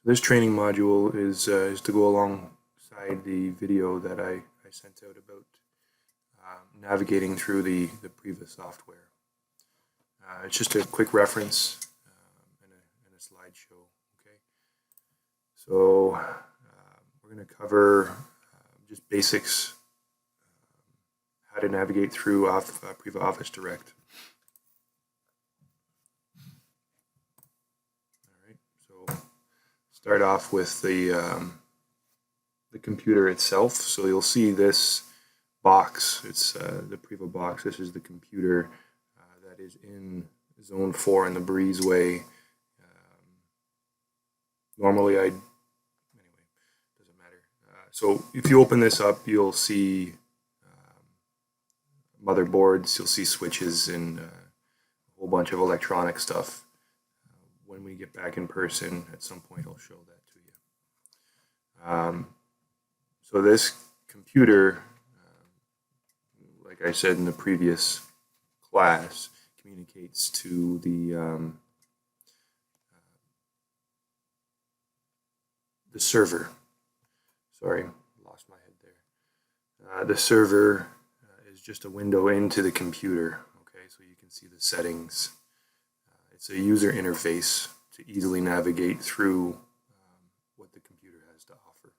This training module is to go alongside the video that I sent out about navigating through the PRIVA software. It's just a quick reference and a slideshow. Okay, so we're going to cover just basics, how to navigate through PRIVA Office Direct. Start off with the computer itself. So you'll see this box. It's the PRIVA box. This is the computer that is in Zone 4 in the breezeway. Normally anyway, doesn't matter. So if you open this up, you'll see motherboards, you'll see switches and a whole bunch of electronic stuff. When we get back in person, at some point I'll show that to you. So this computer, like I said in the previous class, communicates to the server. Sorry, lost my head there. The server is just a window into the computer. Okay, so you can see the settings. It's a user interface to easily navigate through what the computer has to offer.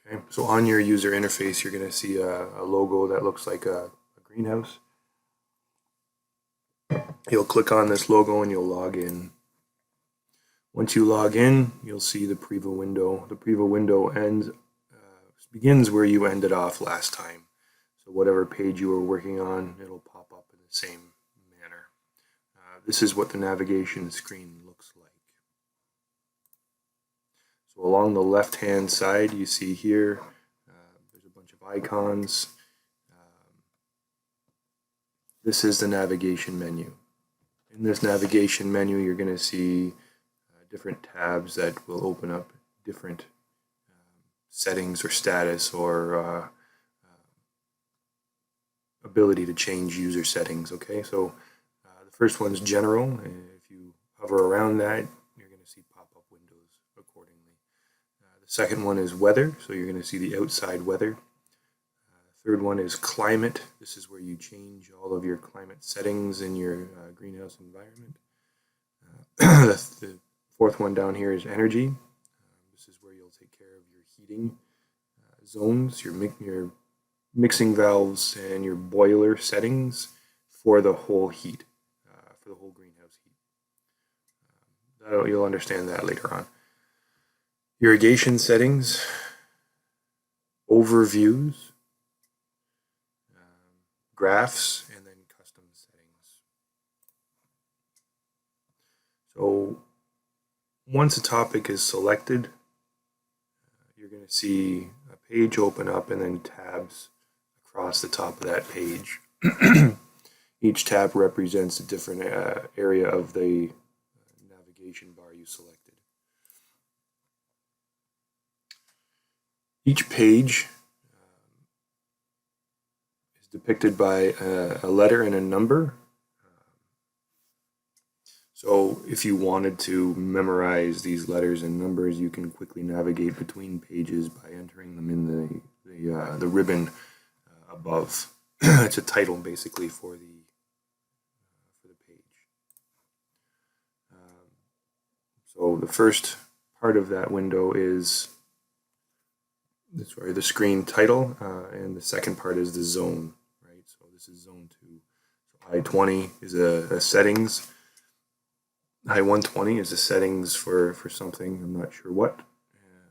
Okay, so on your user interface, you're going to see a logo that looks like a greenhouse. You'll click on this logo and you'll log in. Once you log in, you'll see the PRIVA window. The PRIVA window begins where you ended off last time. So whatever page you were working on, it'll pop up in the same manner. This is what the navigation screen looks like. So along the left-hand side, you see here, there's a bunch of icons. This is the navigation menu. In this navigation menu, you're going to see different tabs that will open up different settings or status or ability to change user settings. Okay, so the first one's general, and if you hover around that, you're going to see pop-up windows accordingly. The second one is weather, so you're going to see the outside weather. Third one is climate. This is where you change all of your climate settings in your greenhouse environment. The fourth one down here is energy. This is where you'll take care of your heating zones, your mixing valves, and your boiler settings for the whole heat, for the whole greenhouse heat. You'll understand that later on. Irrigation settings, overviews, graphs, and then custom settings. So once a topic is selected, you're going to see a page open up and then tabs across the top of that page. Each tab represents a different area of the navigation bar you selected. Each page is depicted by a letter and a number. So if you wanted to memorize these letters and numbers, you can quickly navigate between pages by entering them in the ribbon above. It's a title basically for the page. So the first part of that window is the screen title, and the second part is the zone, right? So this is zone 2. So I-20 is a settings. I-120 is the settings for something, I'm not sure what.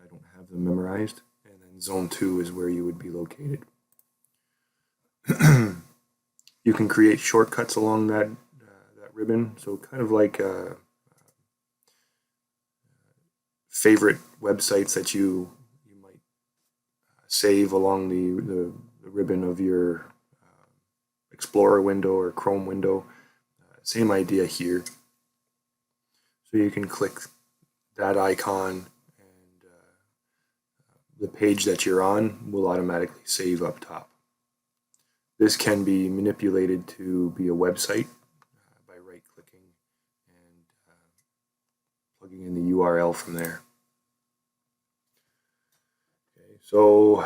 I don't have them memorized. And then zone 2 is where you would be located. You can create shortcuts along that ribbon, so kind of like favorite websites that you might save along the ribbon of your Explorer window or Chrome window. Same idea here. So you can click that icon and the page that you're on will automatically save up top. This can be manipulated to be a website by right-clicking and plugging in the URL from there. Okay, so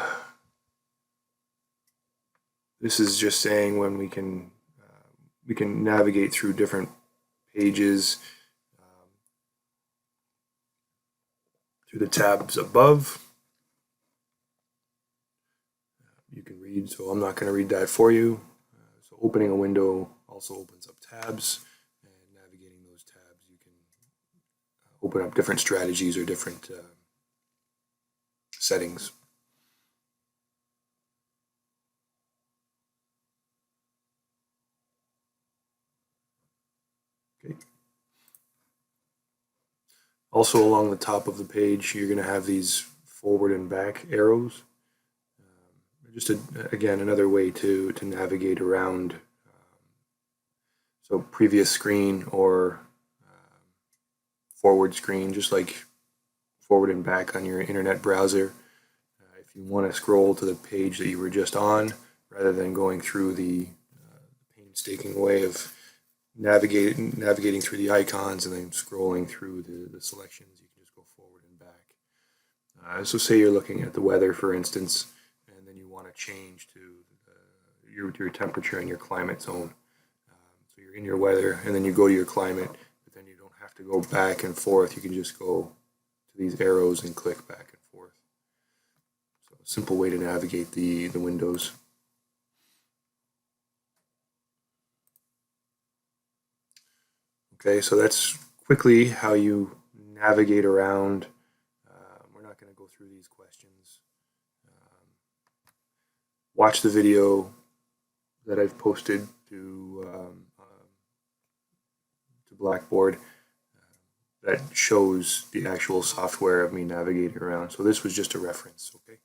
this is just saying when we can navigate through different pages through the tabs above. You can read, so I'm not going to read that for you. So opening a window also opens up tabs, and navigating those tabs, you can open up different strategies or different settings. Okay. Also along the top of the page, you're going to have these forward and back arrows. Just again, another way to navigate around. So previous screen or forward screen, just like forward and back on your internet browser. If you want to scroll to the page that you were just on, rather than going through the painstaking way of navigating through the icons and then scrolling through the selections, you can just go forward and back. So say you're looking at the weather, for instance, and then you want to change to your temperature and your climate zone. So you're in your weather, and then you go to your climate, but then you don't have to go back and forth. You can just go to these arrows and click back and forth. So a simple way to navigate the windows. Okay, so that's quickly how you navigate around. We're not going to go through these questions. Watch the video that I've posted to Blackboard that shows the actual software of me navigating around. So this was just a reference, okay?